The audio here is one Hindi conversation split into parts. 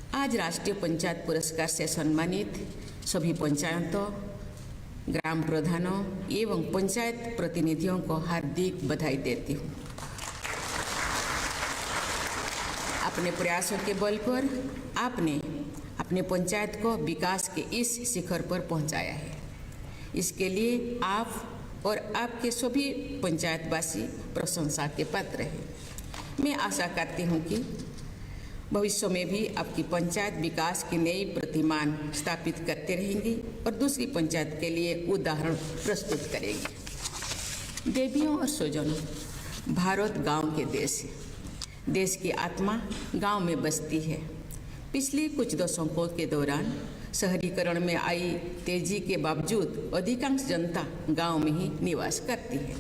आज राष्ट्रीय पंचायत पुरस्कार से सम्मानित सभी पंचायतों, ग्राम प्रधानों एवं पंचायत प्रतिनिधियों को हार्दिक बधाई देती हूँ। अपने प्रयासों के बल पर आपने अपने पंचायत को विकास के इस शिखर पर पहुँचाया है। इसके लिए आप और आपके सभी पंचायतवासी प्रशंसा के पात्र हैं। मैं आशा करती हूँ कि भविष्य में भी आपकी पंचायत विकास की नई प्रतिमान स्थापित करते रहेंगी और दूसरी पंचायत के लिए उदाहरण प्रस्तुत करेंगी। देवियों और स्वजनों, भारत गांव के देश है। देश की आत्मा गांव में बसती है। पिछले कुछ दशकों के दौरान शहरीकरण में आई तेजी के बावजूद अधिकांश जनता गांव में ही निवास करती है।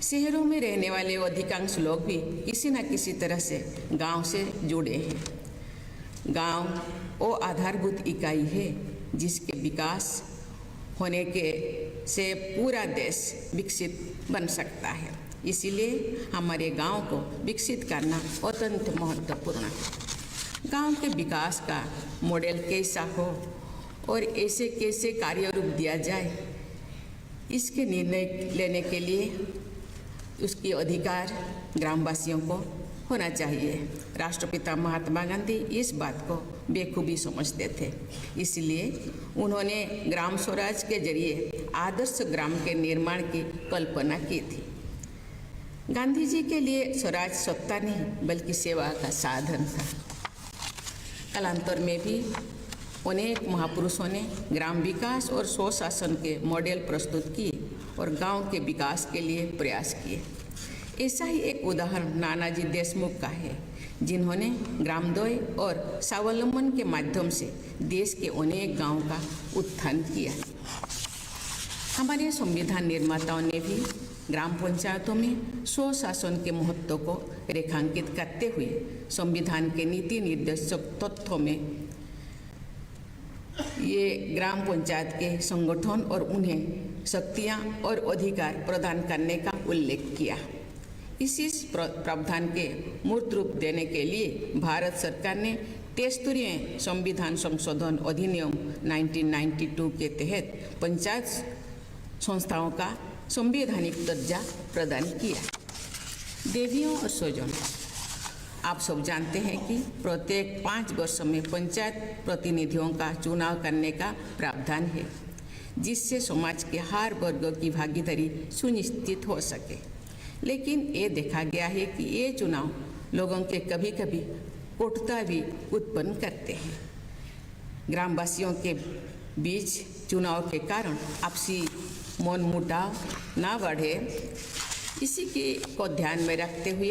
शहरों में रहने वाले अधिकांश लोग भी किसी न किसी तरह से गांव से जुड़े हैं। गांव वो आधारभूत इकाई है जिसके विकास होने के से पूरा देश विकसित बन सकता है। इसीलिए हमारे गांव को विकसित करना अत्यंत महत्वपूर्ण है। गांव के विकास का मॉडल कैसा हो और ऐसे कैसे कार्य रूप दिया जाए, इसके निर्णय लेने के लिए उसकी अधिकार ग्रामवासियों को होना चाहिए। राष्ट्रपिता महात्मा गांधी इस बात को बेखूबी समझते थे। इसलिए उन्होंने ग्राम स्वराज के जरिए आदर्श ग्राम के निर्माण की कल्पना की थी। गांधी जी के लिए स्वराज सत्ता नहीं बल्कि सेवा का साधन था। कालांतर में भी अनेक महापुरुषों ने ग्राम विकास और स्वशासन के मॉडल प्रस्तुत किए और गांव के विकास के लिए प्रयास किए। ऐसा ही एक उदाहरण नानाजी देशमुख का है, जिन्होंने ग्रामोदय और स्वावलंबन के माध्यम से देश के अनेक गांवों का उत्थान किया। हमारे संविधान निर्माताओं ने भी ग्राम पंचायतों में स्वशासन के महत्व को रेखांकित करते हुए संविधान के नीति निर्देशक तत्वों में ये ग्राम पंचायत के संगठन और उन्हें शक्तियाँ और अधिकार प्रदान करने का उल्लेख किया। इसी प्रावधान के मूर्त रूप देने के लिए भारत सरकार ने 63वें संविधान संशोधन अधिनियम 1992 के तहत पंचायत संस्थाओं का संवैधानिक दर्जा प्रदान किया। देवियों और स्वजनों, आप सब जानते हैं कि प्रत्येक 5 वर्ष में पंचायत प्रतिनिधियों का चुनाव करने का प्रावधान है, जिससे समाज के हर वर्ग की भागीदारी सुनिश्चित हो सके। लेकिन ये देखा गया है कि ये चुनाव लोगों के कभी कभी कटुता भी उत्पन्न करते हैं। ग्रामवासियों के बीच चुनाव के कारण आपसी मनमुटाव न बढ़े, इसी को ध्यान में रखते हुए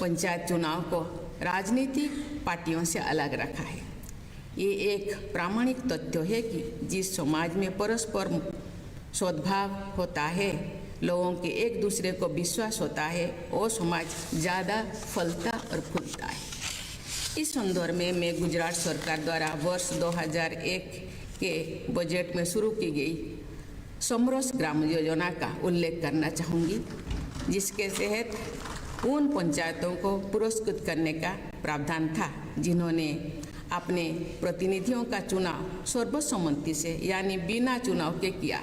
पंचायत चुनाव को राजनीतिक पार्टियों से अलग रखा है। ये एक प्रामाणिक तथ्य है कि जिस समाज में परस्पर सद्भाव होता है, लोगों के एक दूसरे को विश्वास होता है, वो समाज ज़्यादा फलता और फूलता है। इस संदर्भ में मैं गुजरात सरकार द्वारा वर्ष 2001 के बजट में शुरू की गई समरस ग्राम योजना का उल्लेख करना चाहूँगी, जिसके तहत उन पंचायतों को पुरस्कृत करने का प्रावधान था जिन्होंने अपने प्रतिनिधियों का चुनाव सर्वसम्मति से यानी बिना चुनाव के किया।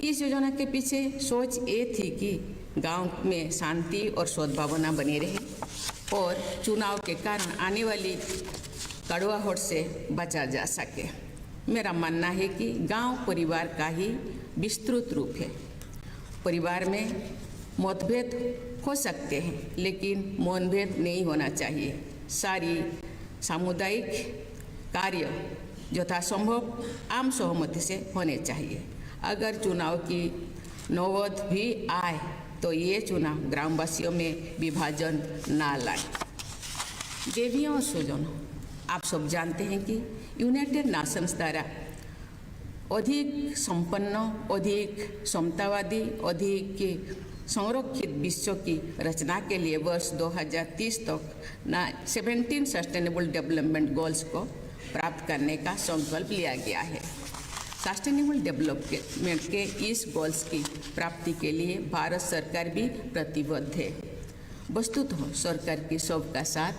इस योजना के पीछे सोच ये थी कि गांव में शांति और सद्भावना बनी रहे और चुनाव के कारण आने वाली कड़वाहट से बचा जा सके। मेरा मानना है कि गांव परिवार का ही विस्तृत रूप है। परिवार में मतभेद हो सकते हैं, लेकिन मनभेद नहीं होना चाहिए। सारी सामुदायिक कार्य यथासंभव आम सहमति से होने चाहिए। अगर चुनाव की नौबत भी आए तो ये चुनाव ग्रामवासियों में विभाजन ना लाए। देवियों और स्वजनों, आप सब जानते हैं कि यूनाइटेड नेशंस द्वारा अधिक संपन्न, अधिक समतावादी, अधिक संरक्षित विश्व की रचना के लिए वर्ष 2030 तक 17 सस्टेनेबल डेवलपमेंट गोल्स को प्राप्त करने का संकल्प लिया गया है। सस्टेनेबल डेवलपमेंट के इस गोल्स की प्राप्ति के लिए भारत सरकार भी प्रतिबद्ध है। वस्तुतः सरकार की सबका साथ,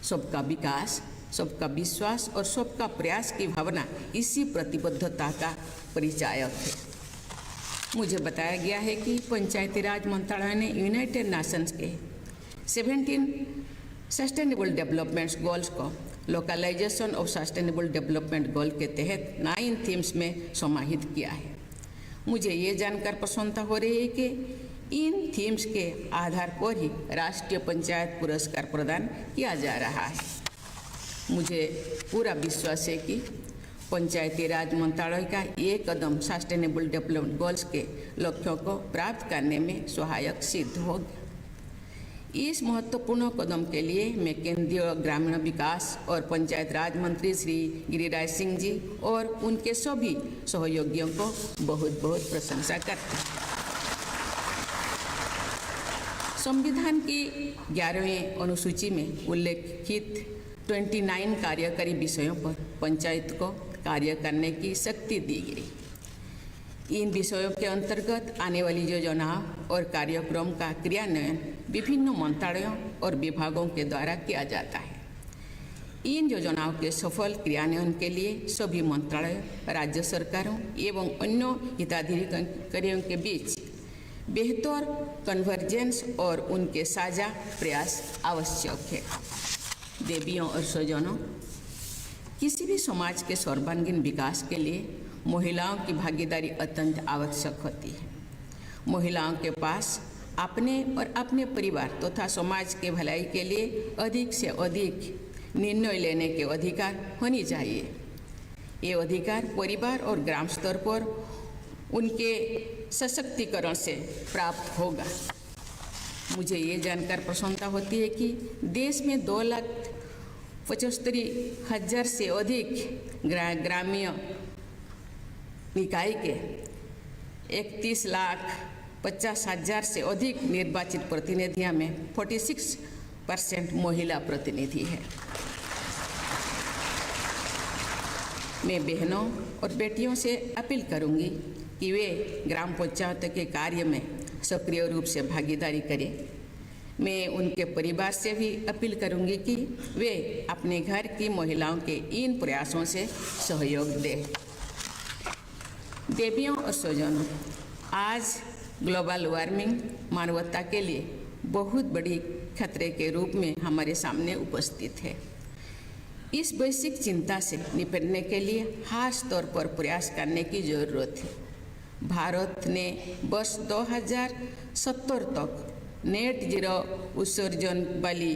सबका विकास, सबका विश्वास और सबका प्रयास की भावना इसी प्रतिबद्धता का परिचायक है। मुझे बताया गया है कि पंचायती राज मंत्रालय ने यूनाइटेड नेशंस के 17 सस्टेनेबल डेवलपमेंट गोल्स को localisation of sustainable development goal के तहत 9 थीम्स में समाहित किया है। मुझे ये जानकर प्रसन्नता हो रही है कि इन थीम्स के आधार पर ही राष्ट्रीय पंचायत पुरस्कार प्रदान किया जा रहा है। मुझे पूरा विश्वास है कि पंचायती राज मंत्रालय का ये कदम सस्टेनेबल डेवलपमेंट गोल्स के लक्ष्यों को प्राप्त करने में सहायक सिद्ध होगा। इस महत्वपूर्ण कदम के लिए मैं केंद्रीय ग्रामीण विकास और पंचायत राज मंत्री श्री गिरिराज सिंह जी और उनके सभी सहयोगियों को बहुत बहुत प्रशंसा करता हूँ। संविधान की 11वीं अनुसूची में उल्लेखित 29 कार्यकारी विषयों पर पंचायत को कार्य करने की शक्ति दी गई। इन विषयों के अंतर्गत आने वाली योजनाओं और कार्यक्रम का क्रियान्वयन विभिन्न मंत्रालयों और विभागों के द्वारा किया जाता है। इन योजनाओं के सफल क्रियान्वयन के लिए सभी मंत्रालय, राज्य सरकारों एवं अन्य हिताधिकारियों के बीच बेहतर कन्वर्जेंस और उनके साझा प्रयास आवश्यक है। देवियों और स्वजनों, किसी भी समाज के सर्वांगीण विकास के लिए महिलाओं की भागीदारी अत्यंत आवश्यक होती है। महिलाओं के पास अपने और अपने परिवार तथा समाज के भलाई के लिए अधिक से अधिक निर्णय लेने के अधिकार होनी चाहिए। ये अधिकार परिवार और ग्राम स्तर पर उनके सशक्तिकरण से प्राप्त होगा। मुझे ये जानकर प्रसन्नता होती है कि देश में 2,75,000 से अधिक ग्रामीण निकाय के 31,50,000 से अधिक निर्वाचित प्रतिनिधियों में 46% महिला प्रतिनिधि है। मैं बहनों और बेटियों से अपील करूंगी कि वे ग्राम पंचायत के कार्य में सक्रिय रूप से भागीदारी करें। मैं उनके परिवार से भी अपील करूंगी कि वे अपने घर की महिलाओं के इन प्रयासों से सहयोग दें। देवियों और स्वजनों, आज ग्लोबल वार्मिंग मानवता के लिए बहुत बड़ी खतरे के रूप में हमारे सामने उपस्थित है। इस वैश्विक चिंता से निपटने के लिए हर स्तर पर प्रयास करने की जरूरत है। भारत ने वर्ष 2070 तक नेट जीरो उत्सर्जन वाली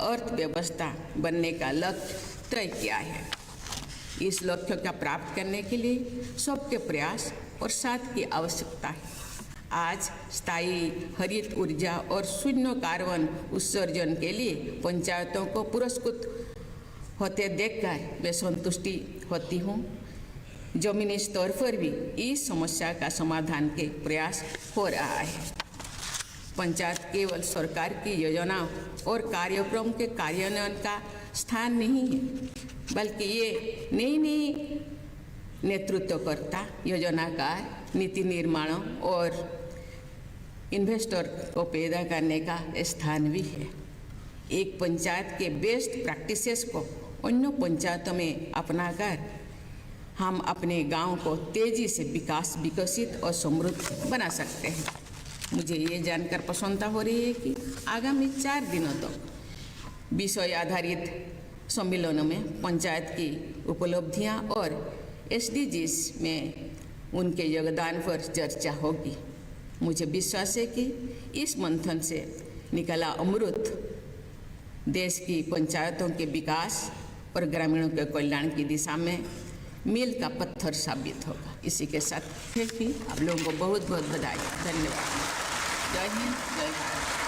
अर्थव्यवस्था बनने का लक्ष्य तय किया है। इस लक्ष्य का प्राप्त करने के लिए सबके प्रयास और साथ की आवश्यकता है। आज स्थायी हरित ऊर्जा और शून्य कार्बन उत्सर्जन के लिए पंचायतों को पुरस्कृत होते देखकर मैं संतुष्टि होती हूँ। जमीनी स्तर पर भी इस समस्या का समाधान के प्रयास हो रहा है। पंचायत केवल सरकार की योजनाओं और कार्यक्रम के कार्यान्वयन का स्थान नहीं है, बल्कि ये नई नेतृत्वकर्ता, योजनाकार, नीति निर्माण और इन्वेस्टर को पैदा करने का स्थान भी है। एक पंचायत के बेस्ट प्रैक्टिसेस को अन्य पंचायतों में अपनाकर हम अपने गांव को तेजी से विकसित और समृद्ध बना सकते हैं। मुझे ये जानकर प्रसन्नता हो रही है कि आगामी 4 दिनों तक विषय आधारित सम्मेलनों में पंचायत की उपलब्धियां और SDGs में उनके योगदान पर चर्चा होगी। मुझे विश्वास है कि इस मंथन से निकला अमृत देश की पंचायतों के विकास और ग्रामीणों के कल्याण की दिशा में मील का पत्थर साबित होगा। इसी के साथ फिर भी आप लोगों को बहुत बहुत बधाई। धन्यवाद। जय हिंद, जय भारत।